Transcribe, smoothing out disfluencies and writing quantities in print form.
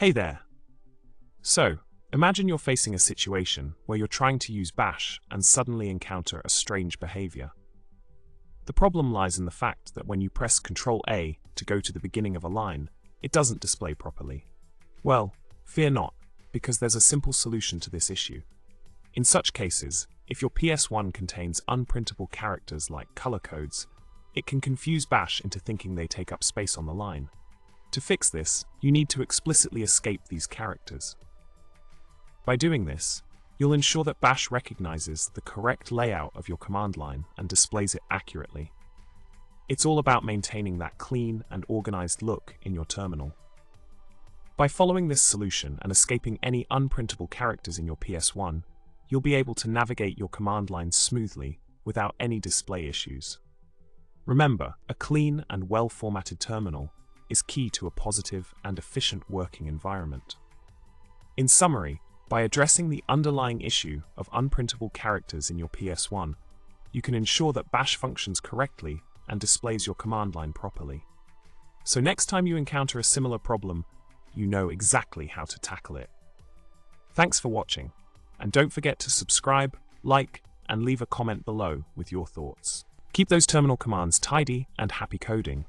Hey there! So, imagine you're facing a situation where you're trying to use bash and suddenly encounter a strange behavior. The problem lies in the fact that when you press Ctrl+A to go to the beginning of a line, it doesn't display properly. Well, fear not, because there's a simple solution to this issue. In such cases, if your PS1 contains unprintable characters like color codes, it can confuse bash into thinking they take up space on the line. To fix this, you need to explicitly escape these characters. By doing this, you'll ensure that bash recognizes the correct layout of your command line and displays it accurately. It's all about maintaining that clean and organized look in your terminal. By following this solution and escaping any unprintable characters in your PS1, you'll be able to navigate your command line smoothly without any display issues. Remember, a clean and well-formatted terminal is key to a positive and efficient working environment. In summary, by addressing the underlying issue of unprintable characters in your PS1, you can ensure that bash functions correctly and displays your command line properly. So next time you encounter a similar problem, you know exactly how to tackle it. Thanks for watching, and don't forget to subscribe, like, and leave a comment below with your thoughts. Keep those terminal commands tidy and happy coding.